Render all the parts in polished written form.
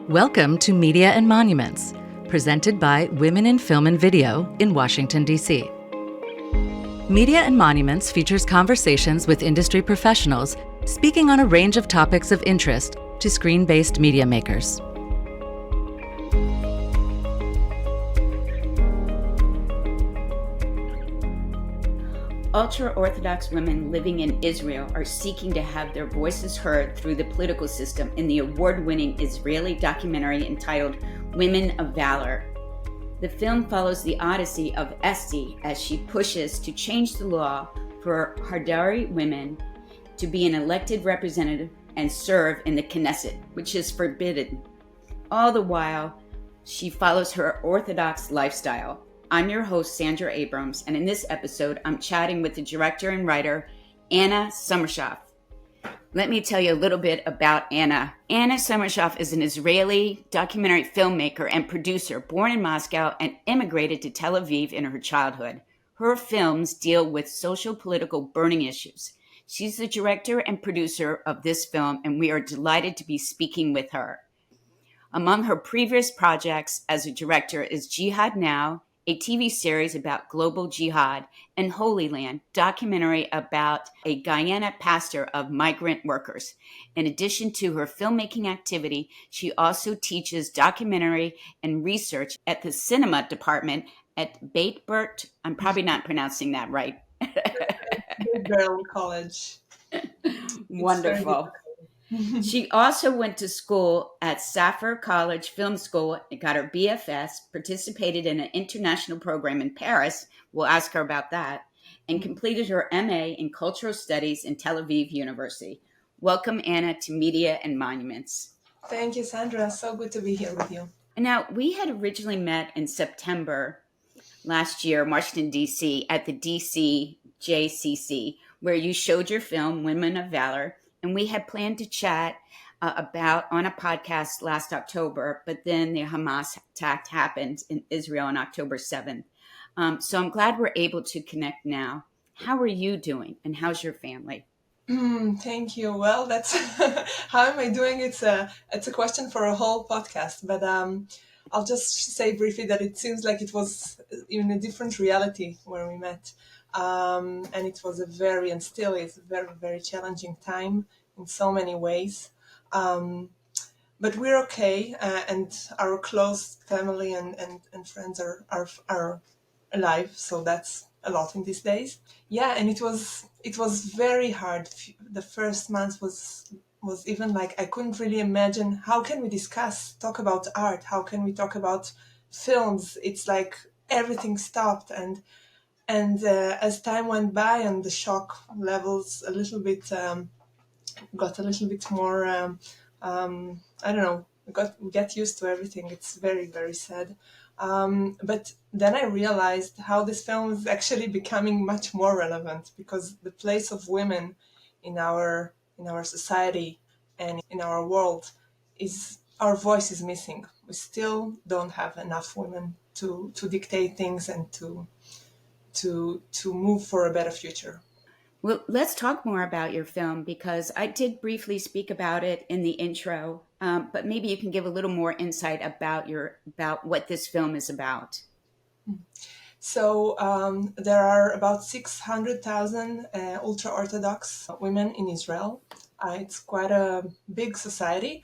Welcome to Media and Monuments, presented by Women in Film and Video in Washington, D.C. Media and Monuments features conversations with industry professionals speaking on a range of topics of interest to screen-based media makers. Ultra-Orthodox women living in Israel are seeking to have their voices heard through the political system in the award-winning Israeli documentary entitled Women of Valor. The film follows the odyssey of Esty as she pushes to change the law for Haredi women to be an elected representative and serve in the Knesset, which is forbidden. All the while, she follows her Orthodox lifestyle. I'm your host, Sandra Abrams, and in this episode, I'm chatting with the director and writer, Anna Somershaf. Let me tell you a little bit about Anna. Anna Somershaf is an Israeli documentary filmmaker and producer born in Moscow and immigrated to Tel Aviv in her childhood. Her films deal with social political burning issues. She's the director and producer of this film, and we are delighted to be speaking with her. Among her previous projects as a director is Jihad Now, a TV series about global jihad, and Holy Land, documentary about a Guyana pastor of migrant workers. In addition to her filmmaking activity, she also teaches documentary and research at the cinema department at Beit Bert. I'm probably not pronouncing that right. Girl College. Wonderful. She also went to school at Safford College Film School and got her BFS, participated in an international program in Paris, we'll ask her about that, and completed her MA in Cultural Studies in Tel Aviv University. Welcome, Anna, to Media and Monuments. Thank you, Sandra. So good to be here with you. Now, we had originally met in September last year, Washington, D.C., at the D.C. JCC, where you showed your film, Women of Valor, and we had planned to chat about on a podcast last October, but then the Hamas attack happened in Israel on October 7th. So I'm glad we're able to connect now. How are you doing, and how's your family? Thank you. Well, that's how am I doing? It's a question for a whole podcast, but I'll just say briefly that it seems like it was in a different reality where we met. And it was and still is a very, very challenging time in so many ways. But we're okay, and our close family and friends are alive, so that's a lot in these days. Yeah, and it was very hard. The first month was even like I couldn't really imagine how can we talk about art, how can we talk about films. It's like everything stopped, and as time went by and the shock levels got a little bit more, I don't know, we get used to everything. It's very, very sad. But then I realized how this film is actually becoming much more relevant, because the place of women in our society and in our world our voice is missing. We still don't have enough women to dictate things and to move for a better future. Well, let's talk more about your film, because I did briefly speak about it in the intro, but maybe you can give a little more insight about what this film is about. So there are about 600,000 ultra-Orthodox women in Israel. It's quite a big society,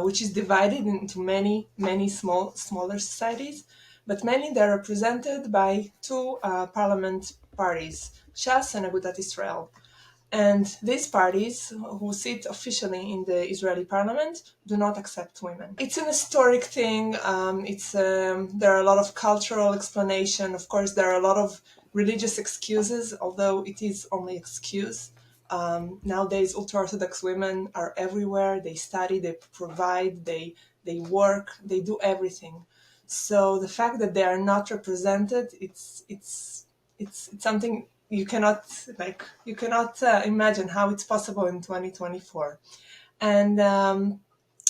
which is divided into many, many smaller societies. But mainly they're represented by two parliament parties, Shas and Agudat Israel. And these parties, who sit officially in the Israeli parliament, do not accept women. It's an historic thing. There are a lot of cultural explanation. Of course, there are a lot of religious excuses, although it is only excuse. Nowadays, ultra-Orthodox women are everywhere. They study, they provide, they work, they do everything. So the fact that they are not represented, it's something you cannot imagine how it's possible in 2024. And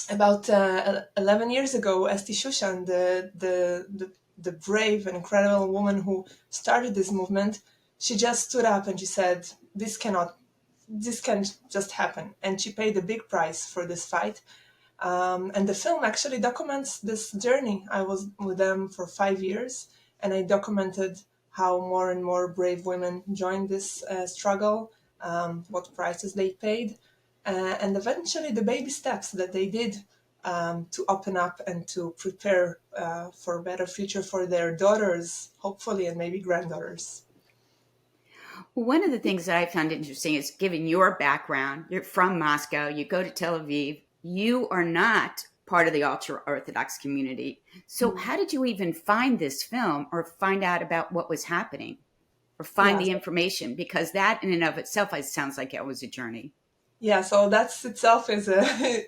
about 11 years ago, Esty Shushan, the brave and incredible woman who started this movement, she just stood up and she said, this can't just happen. And she paid a big price for this fight. And the film actually documents this journey. I was with them for 5 years, and I documented how more and more brave women joined this struggle, what prices they paid, and eventually the baby steps that they did to open up and to prepare for a better future for their daughters, hopefully, and maybe granddaughters. One of the things that I found interesting is given your background, you're from Moscow, you go to Tel Aviv, you are not part of the ultra Orthodox community. So, how did you even find this film or find out about what was happening or find Yeah, the information? Because that in and of itself, it sounds like it was a journey. yeah. So that's itself is a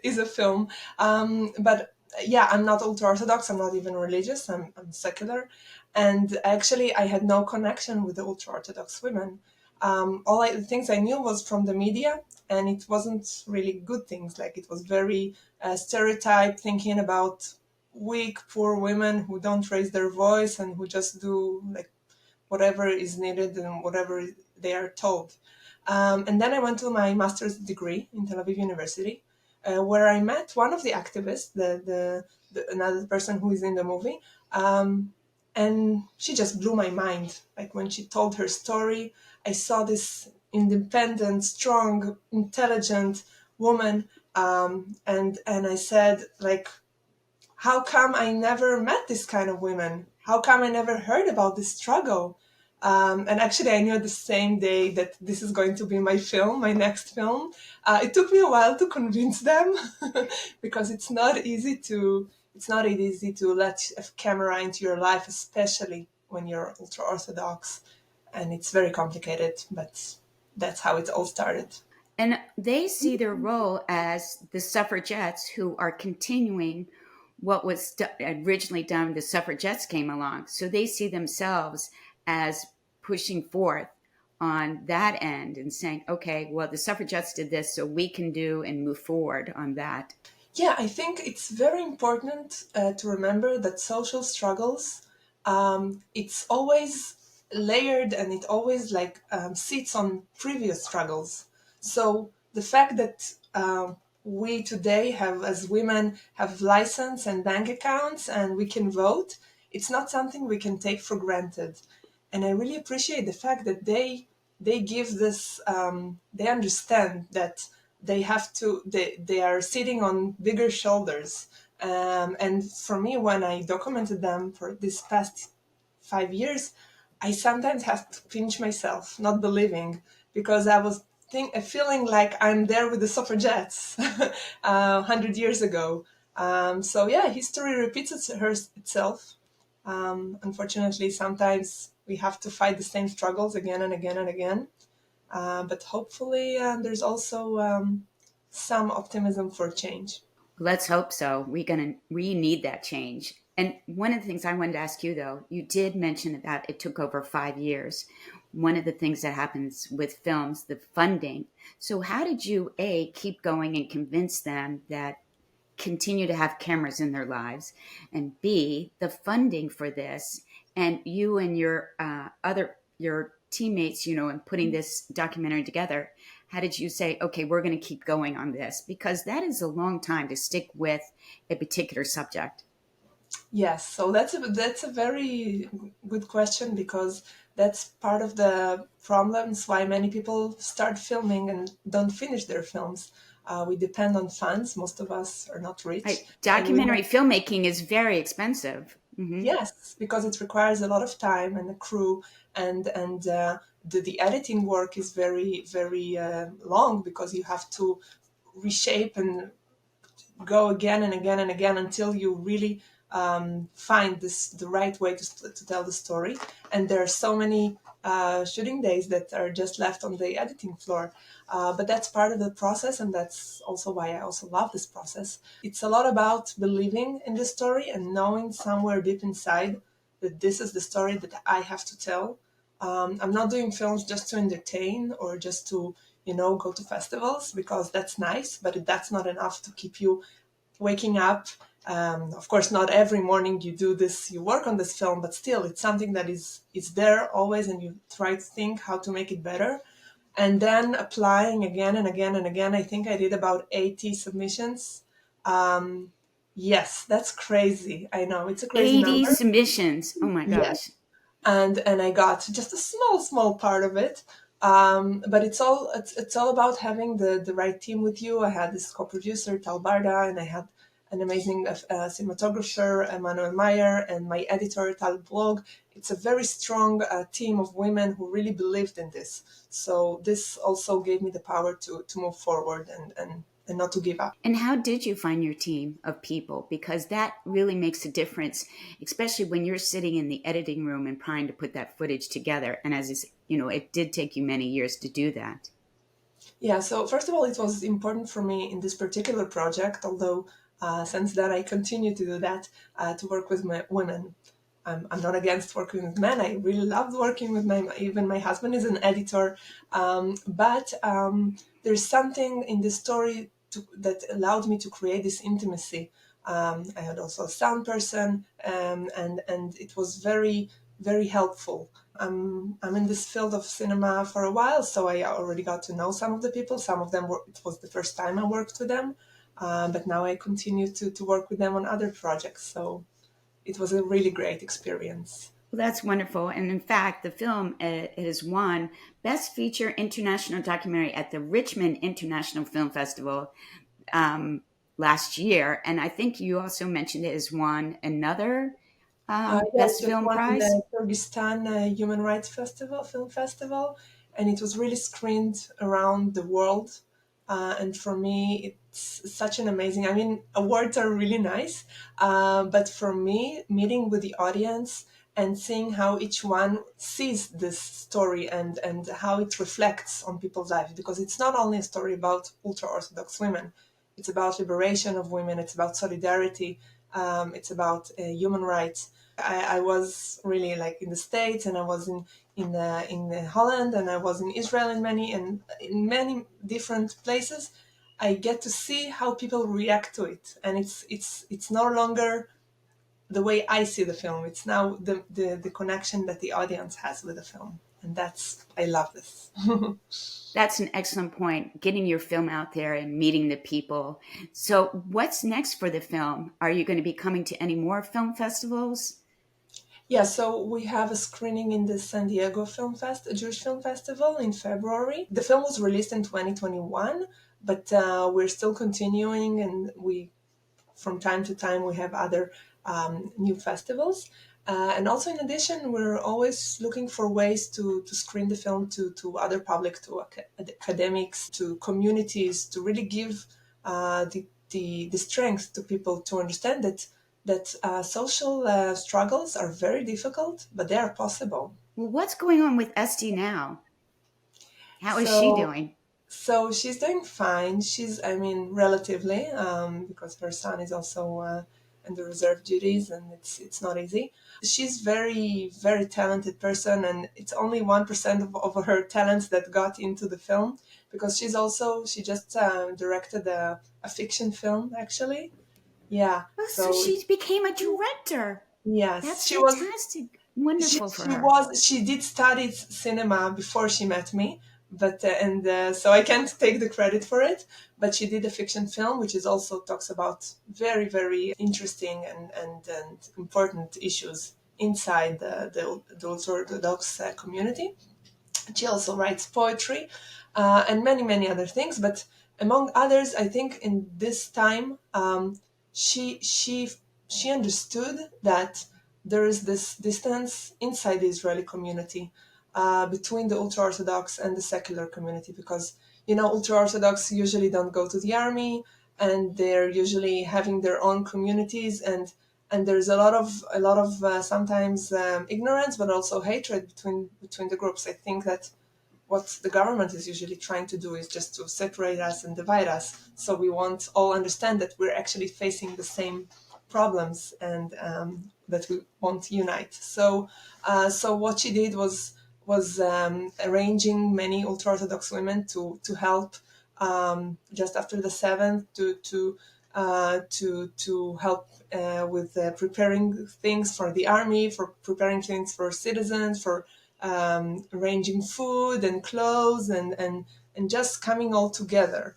is a film. But yeah, I'm not ultra orthodox. I'm not even religious. I'm secular, and actually, I had no connection with the ultra orthodox women. The things I knew was from the media, and it wasn't really good things. Like it was very stereotype thinking about weak, poor women who don't raise their voice and who just do like whatever is needed and whatever they are told. And then I went to my master's degree in Tel Aviv University, where I met one of the activists, another person who is in the movie, and she just blew my mind. Like when she told her story, I saw this independent, strong, intelligent woman, and I said, like, how come I never met this kind of women? How come I never heard about this struggle? And actually, I knew the same day that this is going to be my film, my next film. It took me a while to convince them because it's not easy to let a camera into your life, especially when you're ultra orthodox, and it's very complicated. But that's how it all started. And they see their role as the suffragettes who are continuing what was originally done when the suffragettes came along. So they see themselves as pushing forth on that end and saying, okay, well, the suffragettes did this, so we can do and move forward on that. Yeah, I think it's very important to remember that social struggles, it's always layered and it always sits on previous struggles. So the fact that we today have, as women, have license and bank accounts and we can vote, it's not something we can take for granted. And I really appreciate the fact that they give this, they understand that they are sitting on bigger shoulders. And for me, when I documented them for this past 5 years, I sometimes have to pinch myself, not believing, because I was feeling like I'm there with the suffragettes 100 years ago. So yeah, history repeats itself. Unfortunately, sometimes we have to fight the same struggles again and again and again. But hopefully, there's also some optimism for change. Let's hope so. We need that change. And one of the things I wanted to ask you, though, you did mention that it took over 5 years. One of the things that happens with films, the funding. So how did you, A, keep going and convince them that continue to have cameras in their lives, and B, the funding for this, and you and your your teammates, in putting this documentary together, how did you say, okay, we're going to keep going on this? Because that is a long time to stick with a particular subject. Yes, so that's a very good question, because that's part of the problems why many people start filming and don't finish their films. We depend on funds. Most of us are not rich. Documentary filmmaking is very expensive. Mm-hmm. Yes, because it requires a lot of time and a crew, and the editing work is very very long, because you have to reshape and go again and again and again until you really find the right way to tell the story. And there are so many shooting days that are just left on the editing floor. But that's part of the process, and that's also why I also love this process. It's a lot about believing in the story and knowing somewhere deep inside that this is the story that I have to tell. I'm not doing films just to entertain or just to, go to festivals, because that's nice, but that's not enough to keep you waking up. Of course, not every morning you do this, you work on this film, but still, it's something that is there always, and you try to think how to make it better. And then applying again and again and again. I think I did about 80 submissions Um, yes, that's crazy. I know it's a crazy 80 number. submissions. Oh my Yes, gosh. and I got just a small part of it. But it's all about having the right team with you. I had this co-producer Tal Barda, and I had an amazing cinematographer Emmanuel Meyer, and my editor Tal Blog. It's a very strong team of women who really believed in this. So this also gave me the power to move forward and not to give up. And how did you find your team of people? Because that really makes a difference, especially when you're sitting in the editing room and trying to put that footage together. And as is, it did take you many years to do that. Yeah, so first of all, it was important for me in this particular project, although since then I continue to do that, to work with women. I'm not against working with men. I really loved working with even my husband is an editor. But there's something in the story that allowed me to create this intimacy. I had also a sound person, and it was very helpful. I'm in this field of cinema for a while, so I already got to know some of the people. Some of them it was the first time I worked with them, but now I continue to work with them on other projects. So it was a really great experience. Well, that's wonderful. And in fact, the film it has won Best Feature International Documentary at the Richmond International Film Festival last year. And I think you also mentioned it has won another Yeah, it Best just Film won Prize. the Kyrgyzstan Human Rights Festival, Film Festival, and it was really screened around the world. And for me, it's such an amazing. I mean, awards are really nice, but for me, meeting with the audience and seeing how each one sees this story and how it reflects on people's lives, because it's not only a story about ultra Orthodox women, it's about liberation of women, it's about solidarity, it's about human rights. I was really like in the States, and I was in Holland, and I was in Israel, in many different places. I get to see how people react to it, and it's no longer the way I see the film. It's now the connection that the audience has with the film, and that's I love this. That's an excellent point, getting your film out there and meeting the people. So, what's next for the film? Are you going to be coming to any more film festivals? Yeah, so we have a screening in the San Diego Jewish Film Festival in February. The film was released in 2021, but we're still continuing, and from time to time, we have other new festivals. And also, in addition, we're always looking for ways to screen the film to other public, to academics, to communities, to really give the strength to people to understand that social struggles are very difficult, but they are possible. Well, what's going on with Esty now? How is she So doing? So she's doing fine. I mean, relatively, because her son is also in the reserve duties, and it's not easy. She's very talented person, and it's only 1% of her talents that got into the film, because she just directed a fiction film actually. Yeah. Oh, so So she became a director. yes, That's she was. fantastic. Wonderful for She her. was she did study cinema before she met me, but and so I can't take the credit for it. But she did a fiction film, which is also talks about very interesting and important issues inside the Orthodox community. She also writes poetry and many other things. But among others, I think in this time, she she she understood that there is this distance inside the Israeli community between the ultra Orthodox and the secular community, because ultra Orthodox usually don't go to the army, and they're usually having their own communities, and there's a lot of sometimes ignorance, but also hatred between the groups. I think that what the government is usually trying to do is just to separate us and divide us. So we won't all understand that we're actually facing the same problems, and that we won't unite. So what she did was arranging many ultra Orthodox women to help just after the seventh to help with preparing things for the army, for preparing things for citizens, for arranging food and clothes, and just coming all together.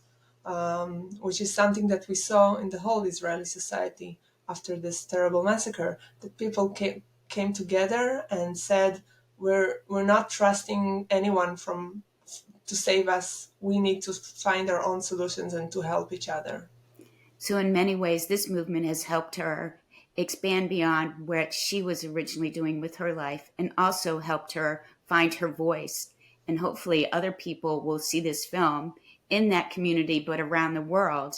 which is something that we saw in the whole Israeli society after this terrible massacre, that people came together and said, we're not trusting anyone to save us. We need to find our own solutions and to help each other. So in many ways, this movement has helped her expand beyond what she was originally doing with her life, and also helped her find her voice. And hopefully other people will see this film in that community, but around the world,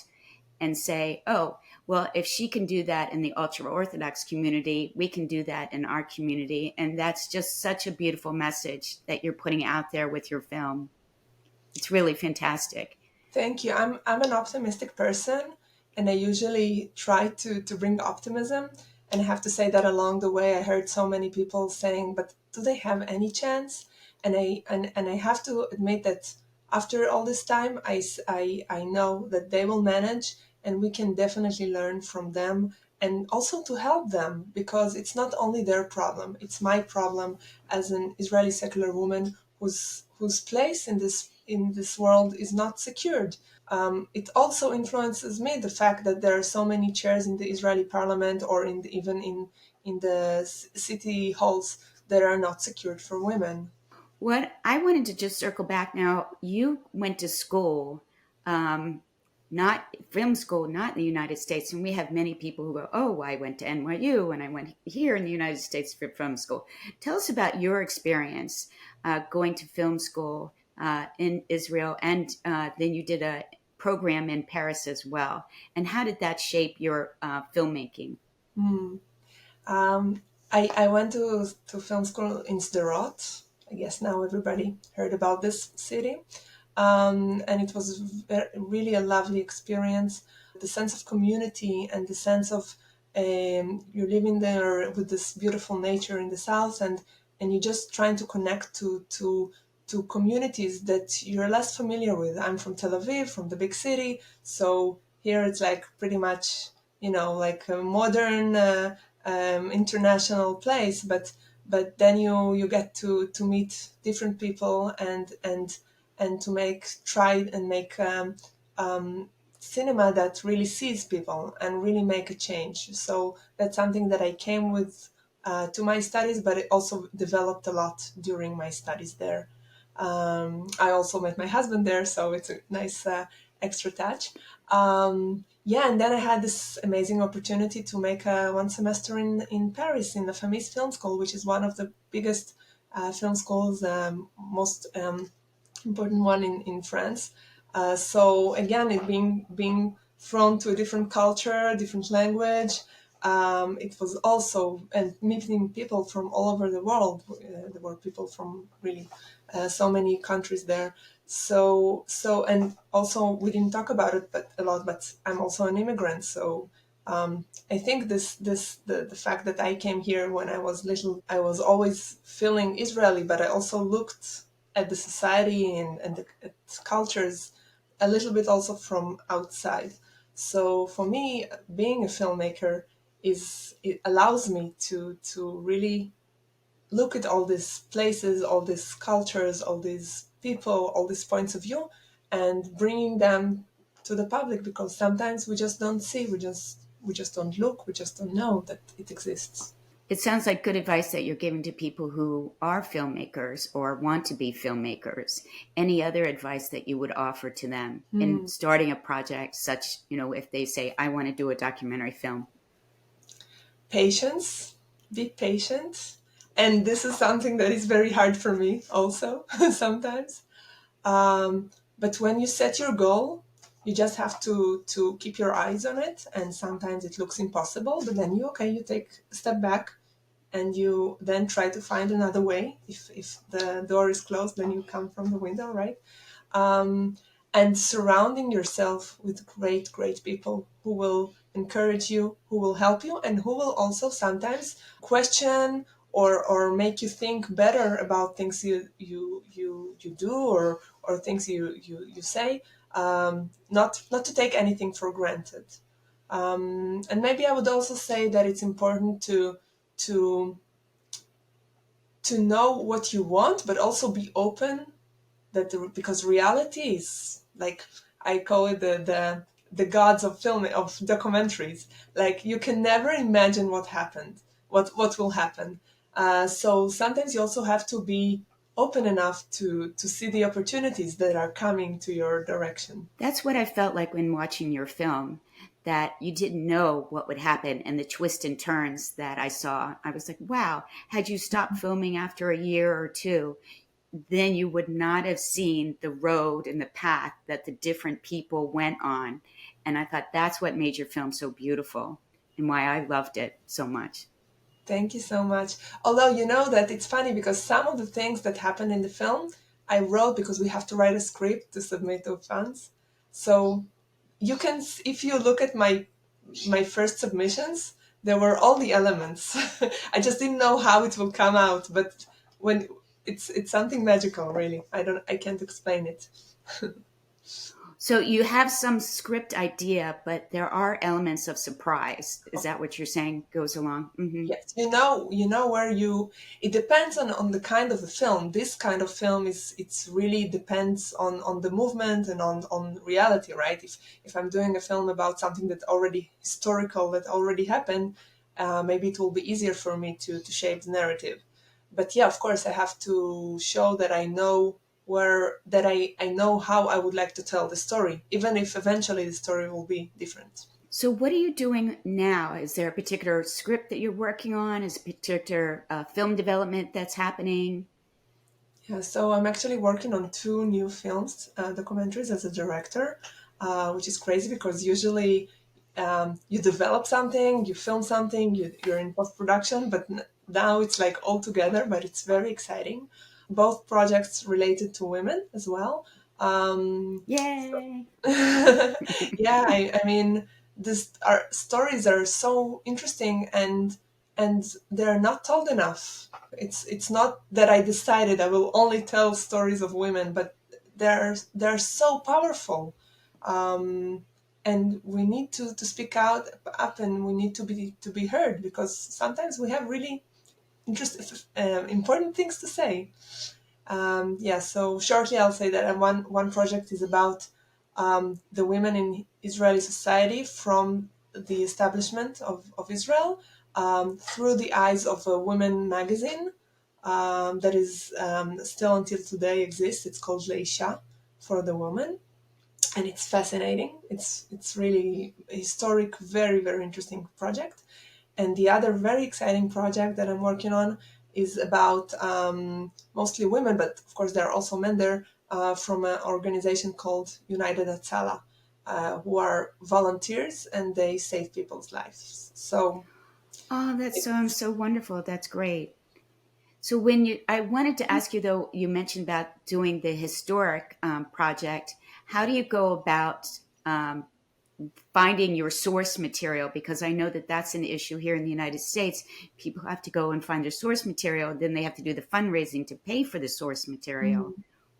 and say, oh, well, if she can do that in the ultra-Orthodox community, we can do that in our community. And that's just such a beautiful message that you're putting out there with your film. It's really fantastic. Thank you. I'm an optimistic person, and I usually try to bring optimism. And I have to say that along the way, I heard so many people saying, "But do they have any chance?" And I have to admit that after all this time, I know that they will manage, and we can definitely learn from them, and also to help them, because it's not only their problem; it's my problem as an Israeli secular woman whose place in this world is not secured. It also influences me, the fact that there are so many chairs in the Israeli parliament, or even in the city halls, that are not secured for women. What I wanted to just circle back now, you went to school, not film school, not in the United States. And we have many people who go, oh, I went to NYU and I went here in the United States for film school. Tell us about your experience going to film school in Israel. And then you did a program in Paris as well. And how did that shape your filmmaking? Um, I went to film school in Sderot. I guess now everybody heard about this city. And it was really a lovely experience. The sense of community and the sense of you're living there with this beautiful nature in the south, and you're just trying to connect to communities that you're less familiar with. I'm from Tel Aviv, from the big city, so here it's like pretty much, like a modern international place, but then you get to meet different people, and to try and make cinema that really sees people and really make a change. So that's something that I came with to my studies, but it also developed a lot during my studies there. I also met my husband there, so it's a nice extra touch. Yeah, and then I had this amazing opportunity to make one semester in Paris in the FAMIS Film School, which is one of the biggest film schools, most important one in France. So again, it being thrown to a different culture, different language. It was also, and meeting people from all over the world. There were people from really so many countries there. And also we didn't talk about it a lot, but I'm also an immigrant. So I think the fact that I came here when I was little, I was always feeling Israeli, but I also looked at the society and at cultures a little bit also from outside. So for me, being a filmmaker it allows me to really look at all these places, all these cultures, all these people, all these points of view, and bringing them to the public, because sometimes we just don't see, we just don't look, we just don't know that it exists. It sounds like good advice that you're giving to people who are filmmakers or want to be filmmakers. Any other advice that you would offer to them in starting a project such, if they say, I want to do a documentary film? Patience, be patient. And this is something that is very hard for me also sometimes. But when you set your goal, you just have to keep your eyes on it. And sometimes it looks impossible, but then you take a step back and you then try to find another way. If the door is closed, then you come from the window, right? And surrounding yourself with great, great people who will encourage you, who will help you, and who will also sometimes question or make you think better about things you do, or things you say. Not to take anything for granted. And maybe I would also say that it's important to know what you want, but also be open, because reality is like I call it the gods of film, of documentaries. Like, you can never imagine what happened, what will happen. So sometimes you also have to be open enough to see the opportunities that are coming to your direction. That's what I felt like when watching your film, that you didn't know what would happen and the twists and turns that I saw. I was like, wow, had you stopped filming after a year or two, then you would not have seen the road and the path that the different people went on. And I thought that's what made your film so beautiful and why I loved it so much. Thank you so much. Although, you know that it's funny because some of the things that happen in the film I wrote because we have to write a script to submit to fans. So you can, if you look at my first submissions, there were all the elements. I just didn't know how it will come out, but when it's something magical, really. I can't explain it. So you have some script idea, but there are elements of surprise. Is that what you're saying goes along? Mm-hmm. Yes, you know where you. It depends on the kind of the film. This kind of film it's really depends on the movement and on reality, right? If I'm doing a film about something that already historical that already happened, maybe it will be easier for me to shape the narrative. But yeah, of course, I have to show that I know I know how I would like to tell the story, even if eventually the story will be different. So what are you doing now? Is there a particular script that you're working on? Is a particular film development that's happening? Yeah, so I'm actually working on two new films, documentaries as a director, which is crazy because usually you develop something, you film something, you're in post production, but now it's like all together, but it's very exciting. Both projects related to women as well. Yay! Yeah, I mean, this our stories are so interesting and they're not told enough. It's not that I decided I will only tell stories of women, but they're so powerful, um, and we need to speak out up, and we need to be heard because sometimes we have really important things to say. Yeah, so shortly I'll say that one project is about the women in Israeli society from the establishment of Israel through the eyes of a women magazine that is still until today exists. It's called Leisha, for the woman, and it's fascinating. It's really a historic, very very interesting project. And the other very exciting project that I'm working on is about mostly women, but of course there are also men there, from an organization called United Atzala, who are volunteers and they save people's lives. So Oh, that sounds it's, so wonderful. That's great. So when I wanted to ask you though, you mentioned about doing the historic project. How do you go about um, finding your source material? Because I know that that's an issue here in the United States. People have to go and find their source material, then they have to do the fundraising to pay for the source material.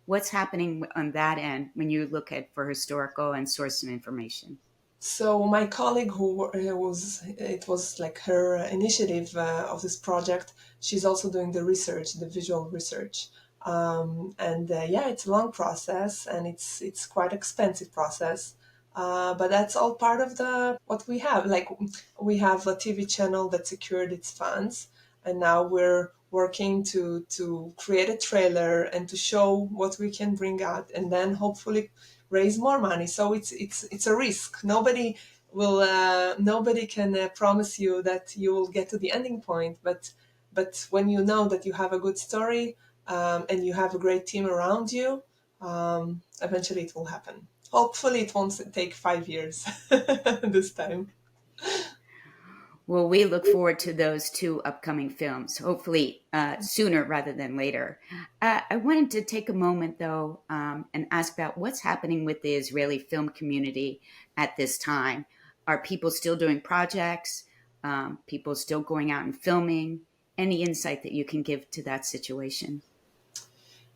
What's happening on that end when you look at for historical and source of information? So my colleague it was like her initiative of this project. She's also doing the research, the visual research, and yeah, it's a long process and it's quite expensive process. But that's all part of the what we have. Like, we have a TV channel that secured its funds, and now we're working to create a trailer and to show what we can bring out, and then hopefully raise more money. So it's a risk. Nobody can promise you that you will get to the ending point. But when you know that you have a good story, and you have a great team around you, eventually it will happen. Hopefully, it won't take 5 years this time. Well, we look forward to those two upcoming films, hopefully sooner rather than later. I wanted to take a moment, though, and ask about what's happening with the Israeli film community at this time. Are people still doing projects? People still going out and filming? Any insight that you can give to that situation?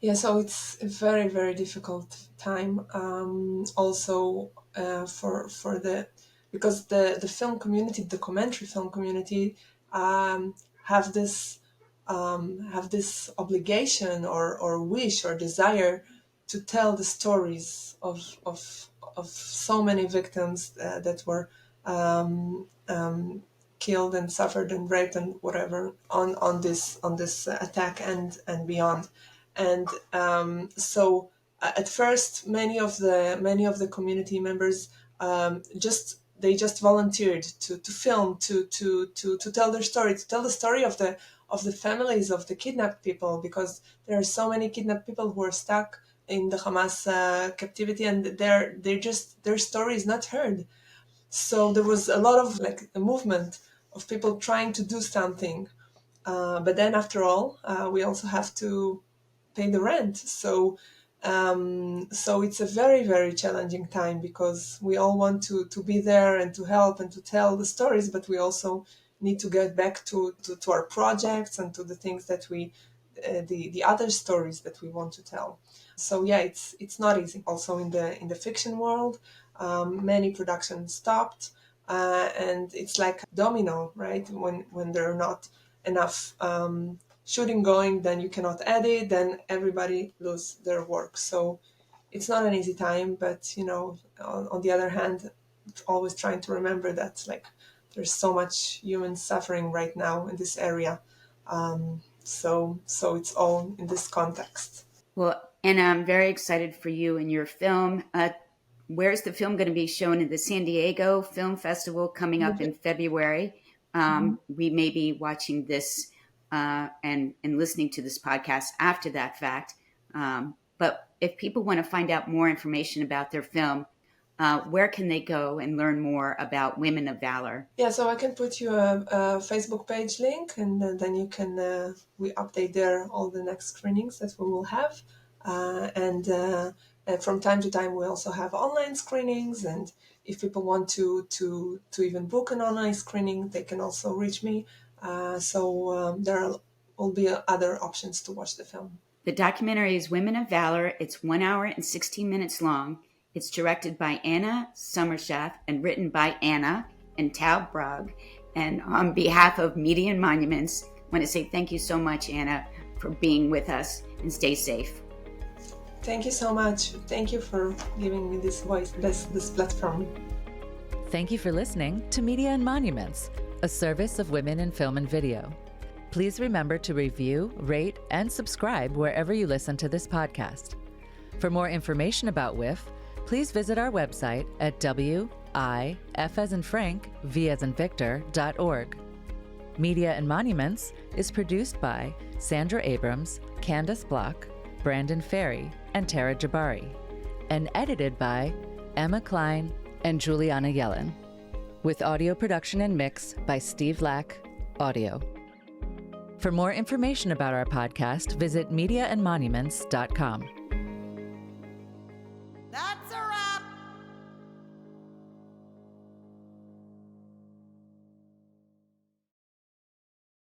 Yeah, so it's a very, very difficult time. Also, for the because the film community, the documentary film community, have this have this obligation or wish or desire to tell the stories of so many victims that were killed and suffered and raped and whatever on this attack and beyond. And so at first, many of the community members they just volunteered to film, to tell their story, to tell the story of the families of the kidnapped people, because there are so many kidnapped people who are stuck in the Hamas captivity, and their story is not heard. So there was a lot of a movement of people trying to do something, but then after all, we also have to pay the rent. So it's a very, very challenging time, because we all want to be there and to help and to tell the stories, but we also need to get back to our projects and to the things that we, the other stories that we want to tell. So yeah, it's not easy. Also in the fiction world, many productions stopped, and it's like a domino, right? When there are not enough shooting going, then you cannot edit, then everybody lose their work. So it's not an easy time, but on the other hand, always trying to remember that there's so much human suffering right now in this area. So it's all in this context. Well, Anna, I'm very excited for you and your film. Where's the film going to be shown? In the San Diego Film Festival coming up in February. We may be watching this and listening to this podcast after that fact. But if people want to find out more information about their film, where can they go and learn more about Women of Valor? Yeah, so I can put you a Facebook page link, and then you can, we update there all the next screenings that we will have. And from time to time, we also have online screenings. And if people want to even book an online screening, they can also reach me. So there will be other options to watch the film. The documentary is Women of Valor. It's 1 hour and 16 minutes long. It's directed by Anna Somershaf and written by Anna and Tal Brog. And on behalf of Media and Monuments, I want to say thank you so much, Anna, for being with us, and stay safe. Thank you so much. Thank you for giving me this voice, this platform. Thank you for listening to Media and Monuments, a service of Women in Film and Video. Please remember to review, rate, and subscribe wherever you listen to this podcast. For more information about WIF, please visit our website at wif.org. Media and Monuments is produced by Sandra Abrams, Candace Block, Brandon Ferry, and Tara Jabari, and edited by Emma Klein and Juliana Yellen, with audio production and mix by Steve Lack, Audio. For more information about our podcast, visit mediaandmonuments.com.